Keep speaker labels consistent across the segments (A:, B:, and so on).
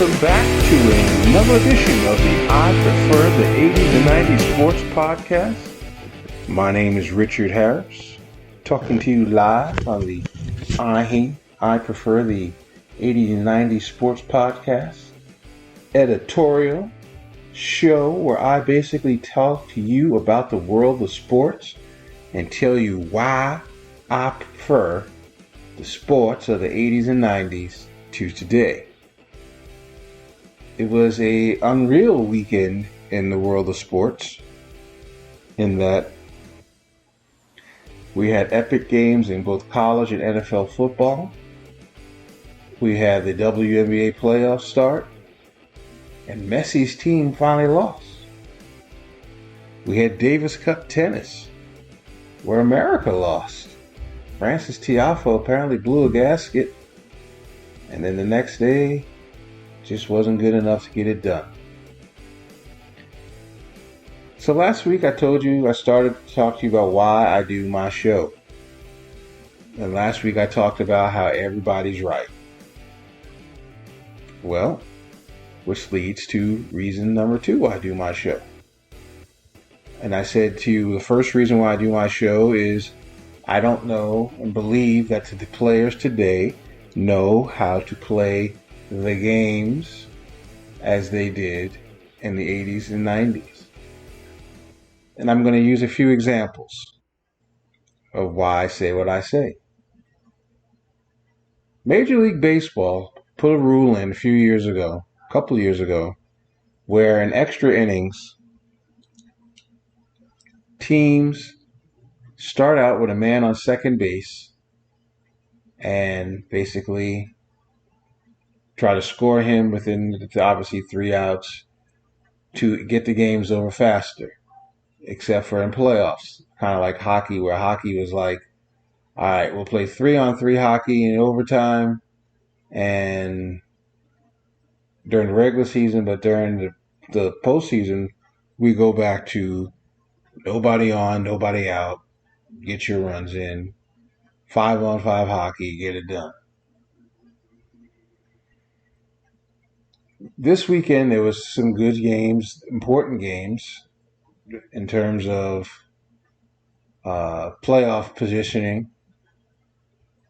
A: welcome back to another edition of the I Prefer the 80s and 90s Sports Podcast. My name is Richard Harris, talking to you live on the I Prefer the 80s and 90s Sports Podcast editorial show where I basically talk to you about the world of sports and tell you why I prefer the sports of the 80s and 90s to today. It was a unreal weekend in the world of sports in that we had epic games in both college and NFL football. We had the WNBA playoffs start, and Messi's team finally lost. We had Davis Cup tennis, where America lost. Frances Tiafoe apparently blew a gasket, and then the next day just wasn't good enough to get it done. So last week I told you I started to talk to you about why I do my show. And last week I talked about how everybody's right. Well, which leads to reason number 2 why I do my show. And I said to you, the first reason why I do my show is I don't know and believe that the players today know how to play the games as they did in the 80s and 90s. And I'm going to use a few examples of why I say what I say. Major League Baseball put a rule in a couple years ago, where in extra innings, teams start out with a man on second base and basically try to score him within obviously 3 outs to get the games over faster, except for in playoffs. Kind of like hockey, where hockey was like, all right, we'll play 3-on-3 hockey in overtime and during the regular season, but during the postseason, we go back to nobody on, nobody out, get your runs in, 5-on-5 hockey, get it done. This weekend there was some good games, important games in terms of playoff positioning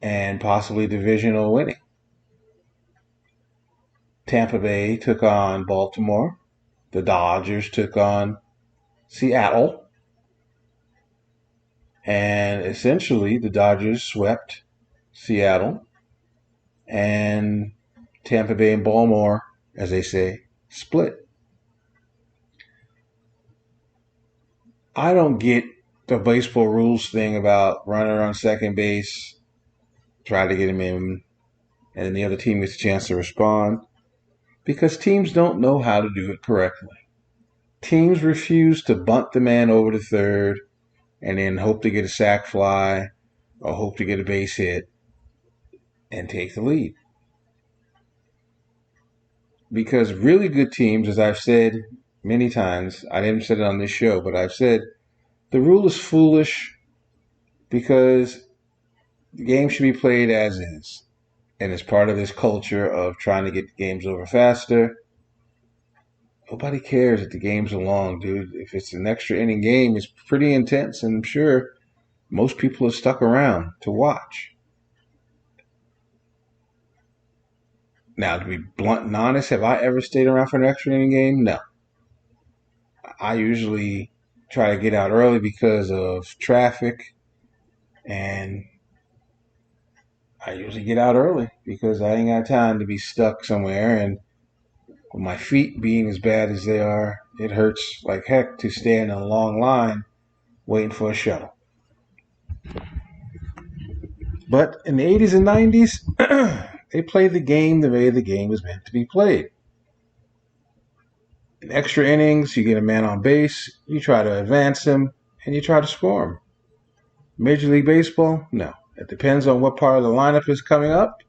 A: and possibly divisional winning. Tampa Bay took on Baltimore. The Dodgers took on Seattle. And essentially the Dodgers swept Seattle, and Tampa Bay and Baltimore, as they say, split. I don't get the baseball rules thing about runner on second base, try to get him in, and then the other team gets a chance to respond, because teams don't know how to do it correctly. Teams refuse to bunt the man over to third and then hope to get a sac fly or hope to get a base hit and take the lead. Because really good teams, as I've said many times, I haven't said it on this show, but I've said the rule is foolish because the game should be played as is. And it's part of this culture of trying to get games over faster. Nobody cares if the games are long, dude. If it's an extra inning game, it's pretty intense, and I'm sure most people are stuck around to watch. Now, to be blunt and honest, have I ever stayed around for an extra inning game? No. I usually try to get out early because of traffic, and I usually get out early because I ain't got time to be stuck somewhere, and with my feet being as bad as they are, it hurts like heck to stand in a long line waiting for a shuttle. But in the 80s and 90s, they played the game the way the game was meant to be played. In extra innings, you get a man on base, you try to advance him, and you try to score him. Major League Baseball, no. It depends on what part of the lineup is coming up.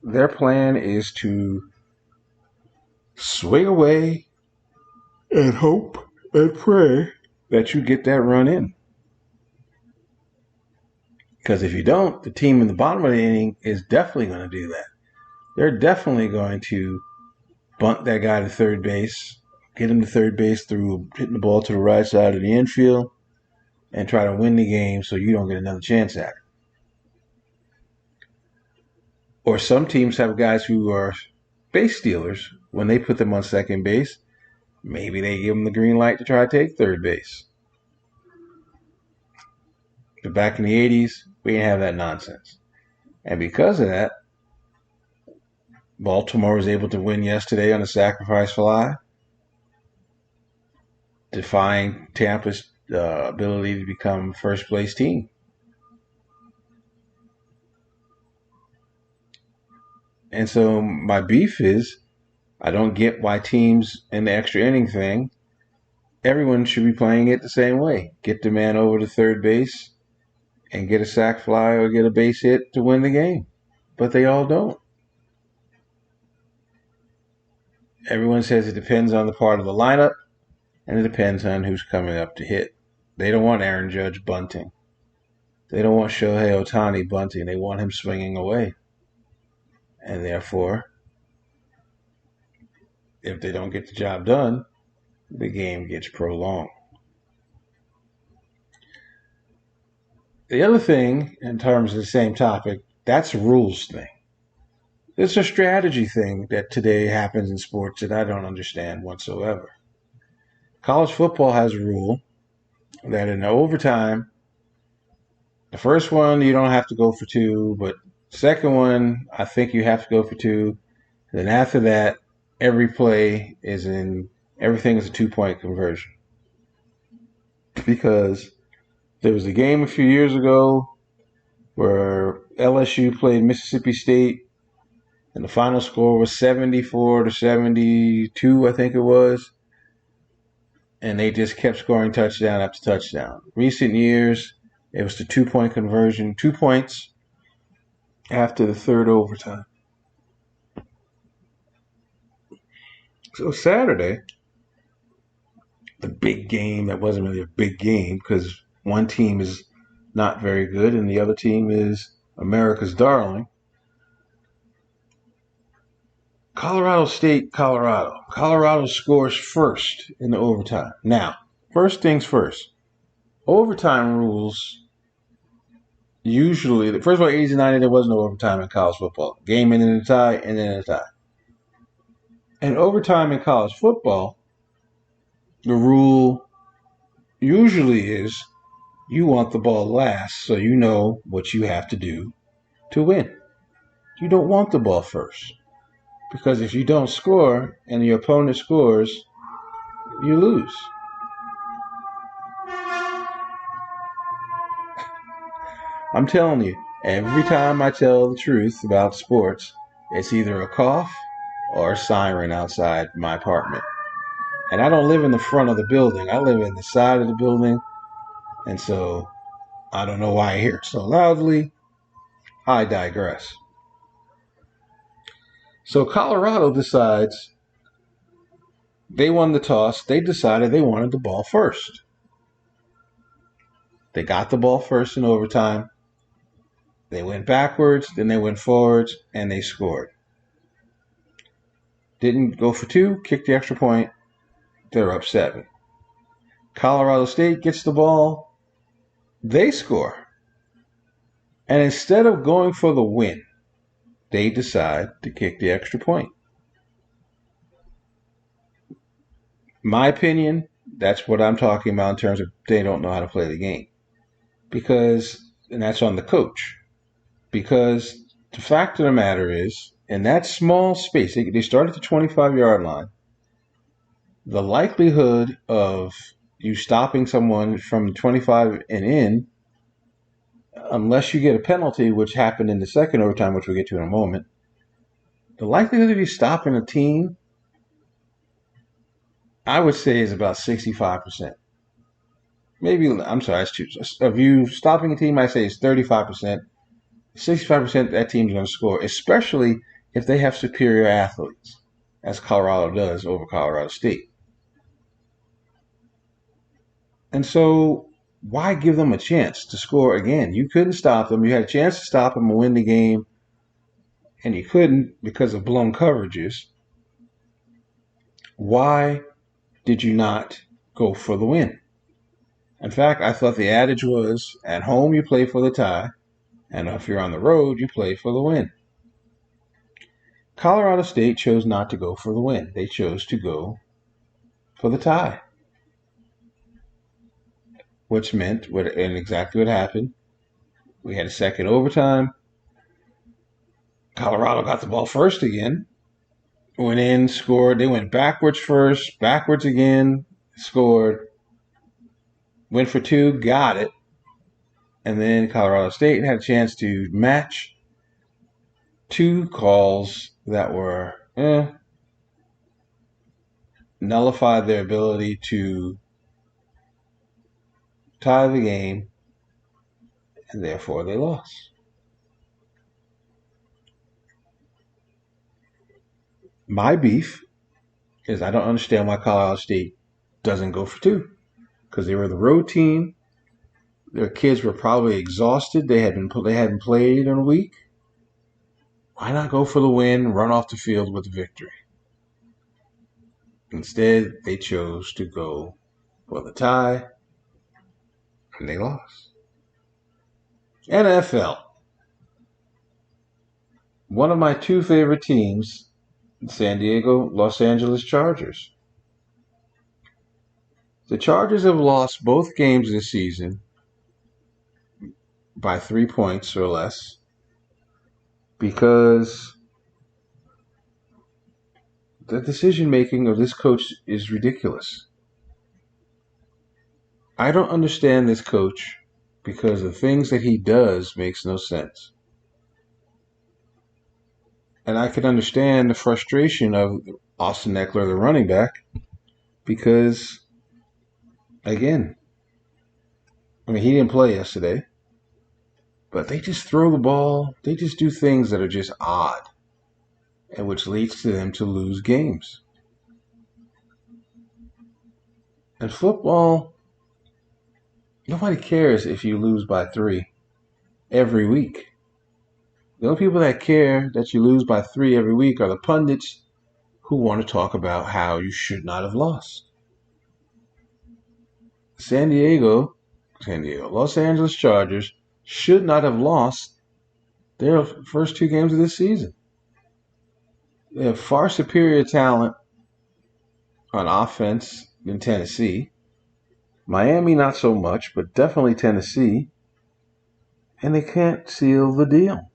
A: Their plan is to swing away and hope and pray that you get that run in. Because if you don't, the team in the bottom of the inning is definitely going to do that. They're definitely going to bunt that guy to third base, get him to third base through hitting the ball to the right side of the infield, and try to win the game so you don't get another chance at it. Or some teams have guys who are base stealers. When they put them on second base, maybe they give them the green light to try to take third base. But back in the 80s, we didn't have that nonsense. And because of that, Baltimore was able to win yesterday on a sacrifice fly, defying Tampa's ability to become first place team. And so my beef is, I don't get why teams in the extra inning thing, everyone should be playing it the same way. Get the man over to third base and get a sac fly or get a base hit to win the game. But they all don't. Everyone says it depends on the part of the lineup, and it depends on who's coming up to hit. They don't want Aaron Judge bunting. They don't want Shohei Ohtani bunting. They want him swinging away. And therefore, if they don't get the job done, the game gets prolonged. The other thing, in terms of the same topic, that's a rules thing. It's a strategy thing that today happens in sports that I don't understand whatsoever. College football has a rule that in overtime, the first one you don't have to go for two, but the second one I think you have to go for two. Then after that, every play everything is a 2-point conversion. Because there was a game a few years ago where LSU played Mississippi State, and the final score was 74-72, I think it was. And they just kept scoring touchdown after touchdown. Recent years, it was the 2-point conversion, 2 points after the third overtime. So Saturday, the big game that wasn't really a big game because one team is not very good and the other team is America's darling. Colorado State, Colorado. Colorado scores first in the overtime. Now, first things first. Overtime rules usually, first of all, 80s and 90s, there was no overtime in college football. Game ended in a tie, and then a tie. And overtime in college football, the rule usually is you want the ball last so you know what you have to do to win. You don't want the ball first. Because if you don't score and your opponent scores, you lose. I'm telling you, every time I tell the truth about sports, it's either a cough or a siren outside my apartment. And I don't live in the front of the building. I live in the side of the building. And so I don't know why I hear it so loudly. I digress. So Colorado decides they won the toss. They decided they wanted the ball first. They got the ball first in overtime. They went backwards, then they went forwards, and they scored. Didn't go for two, kicked the extra point. They're up 7. Colorado State gets the ball. They score. And instead of going for the win, they decide to kick the extra point. My opinion, that's what I'm talking about in terms of they don't know how to play the game. And that's on the coach. Because the fact of the matter is, in that small space, they start at the 25-yard line. The likelihood of you stopping someone from 25 and in, unless you get a penalty, which happened in the second overtime, which we'll get to in a moment, the likelihood of you stopping a team, I would say, is about 65%. Of you stopping a team, I say it's 35%. 65% that team's going to score, especially if they have superior athletes, as Colorado does over Colorado State. And so why give them a chance to score again? You couldn't stop them. You had a chance to stop them and win the game, and you couldn't because of blown coverages. Why did you not go for the win? In fact, I thought the adage was, at home you play for the tie, and if you're on the road, you play for the win. Colorado State chose not to go for the win. They chose to go for the tie. Which meant, and exactly what happened, we had a second overtime. Colorado got the ball first again. Went in, scored. They went backwards first, backwards again, scored. Went for two, got it. And then Colorado State had a chance to match two calls that were nullified their ability to tie the game, and therefore they lost. My beef is I don't understand why Colorado State doesn't go for two, because they were the road team. Their kids were probably exhausted. They hadn't played in a week. Why not go for the win, run off the field with the victory? Instead, they chose to go for the tie, and they lost. NFL. One of my two favorite teams, San Diego, Los Angeles Chargers. The Chargers have lost both games this season by 3 points or less because the decision-making of this coach is ridiculous. I don't understand this coach because the things that he does makes no sense. And I can understand the frustration of Austin Eckler, the running back, because, again, I mean, he didn't play yesterday, but they just throw the ball. They just do things that are just odd, and which leads to them to lose games. And football, nobody cares if you lose by 3 every week. The only people that care that you lose by 3 every week are the pundits who want to talk about how you should not have lost. Los Angeles Chargers should not have lost their first 2 games of this season. They have far superior talent on offense than Tennessee. Miami, not so much, but definitely Tennessee. And they can't seal the deal.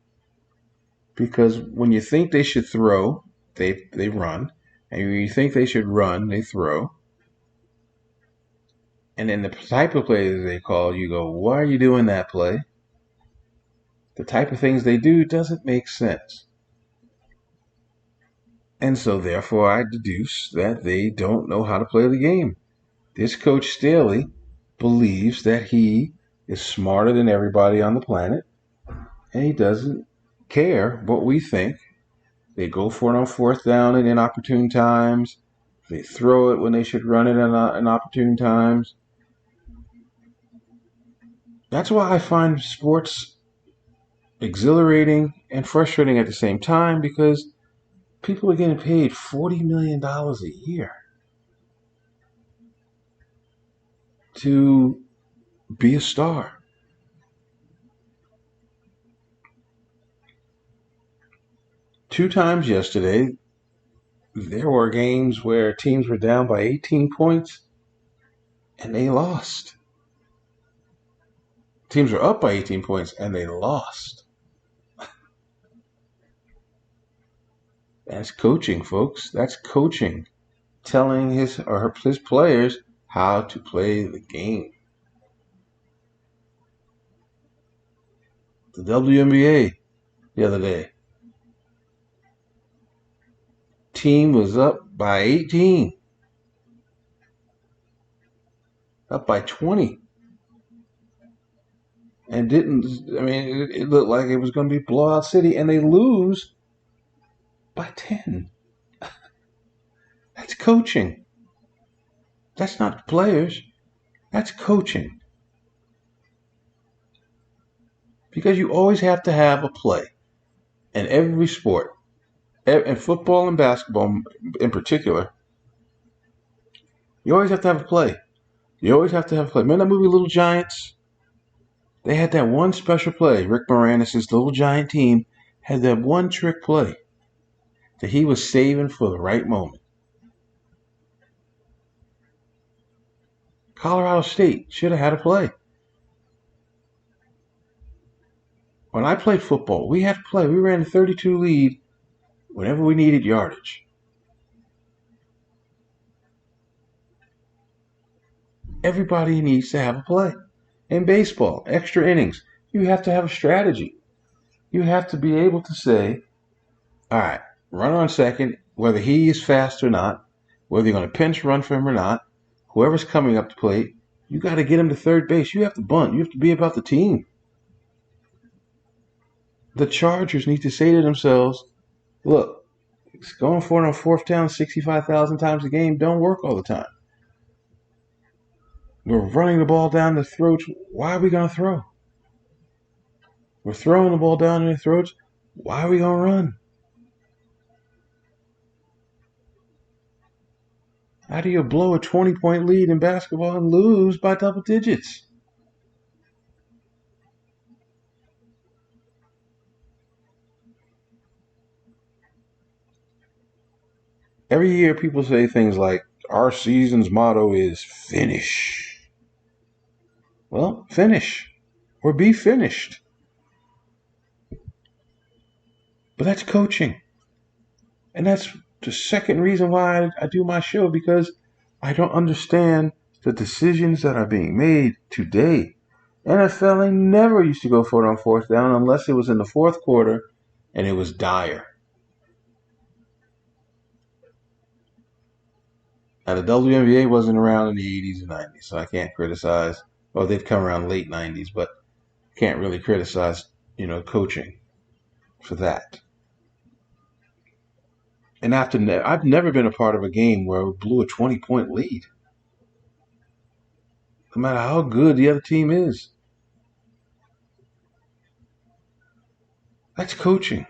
A: Because when you think they should throw, they run. And when you think they should run, they throw. And then the type of plays they call, you go, why are you doing that play? The type of things they do doesn't make sense. And so, therefore, I deduce that they don't know how to play the game. This coach Staley believes that he is smarter than everybody on the planet, and he doesn't care what we think. They go for it on 4th down in inopportune times. They throw it when they should run it in inopportune times. That's why I find sports exhilarating and frustrating at the same time, because people are getting paid $40 million a year to be a star. Two times yesterday, there were games where teams were down by 18 points and they lost. Teams were up by 18 points and they lost. That's coaching, folks. That's coaching. Telling his players how to play the game. The WNBA the other day. Team was up by 18. Up by 20. And it looked like it was going to be blowout city, and they lose by 10. That's coaching. That's not players. That's coaching. Because you always have to have a play in every sport, in football and basketball in particular. You always have to have a play. You always have to have a play. Remember that movie Little Giants? They had that one special play. Rick Moranis' Little Giant team had that one trick play that he was saving for the right moment. Colorado State should have had a play. When I played football, we had to play. We ran a 32 lead whenever we needed yardage. Everybody needs to have a play. In baseball, extra innings, you have to have a strategy. You have to be able to say, all right, run on second, whether he is fast or not, whether you're going to pinch run for him or not, whoever's coming up to plate, you got to get him to third base. You have to bunt. You have to be about the team. The Chargers need to say to themselves, look, it's going for it on fourth down 65,000 times a game don't work all the time. We're running the ball down the throats. Why are we going to throw? We're throwing the ball down their throats. Why are we going to run? How do you blow a 20-point lead in basketball and lose by double digits? Every year people say things like, our season's motto is finish. Well, finish or be finished. But that's coaching. And that's the second reason why I do my show, because I don't understand the decisions that are being made today. NFL ain't never used to go for it on fourth down unless it was in the fourth quarter and it was dire. Now, the WNBA wasn't around in the 80s and 90s, so I can't criticize. Well, they've come around late 90s, but can't really criticize, coaching for that. And I've never been a part of a game where we blew a 20-point lead, no matter how good the other team is. That's coaching.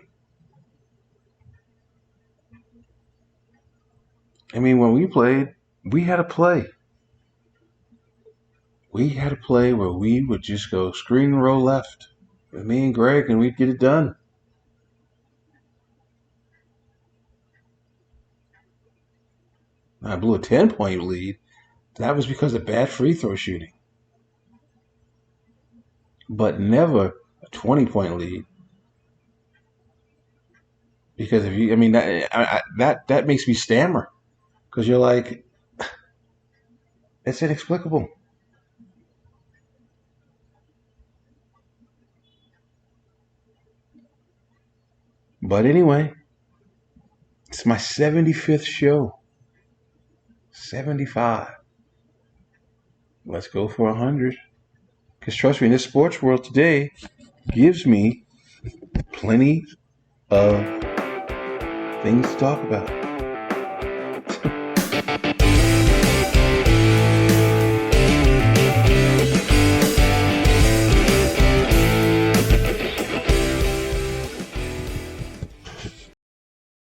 A: I mean, when we played, we had a play. We had a play where we would just go screen and roll left with me and Greg, and we'd get it done. I blew a 10-point lead. That was because of bad free throw shooting. But never a 20-point lead. Because that makes me stammer. Because you're like, it's inexplicable. But anyway, it's my 75th show. 75. Let's go for 100. Because trust me, this sports world today gives me plenty of things to talk about.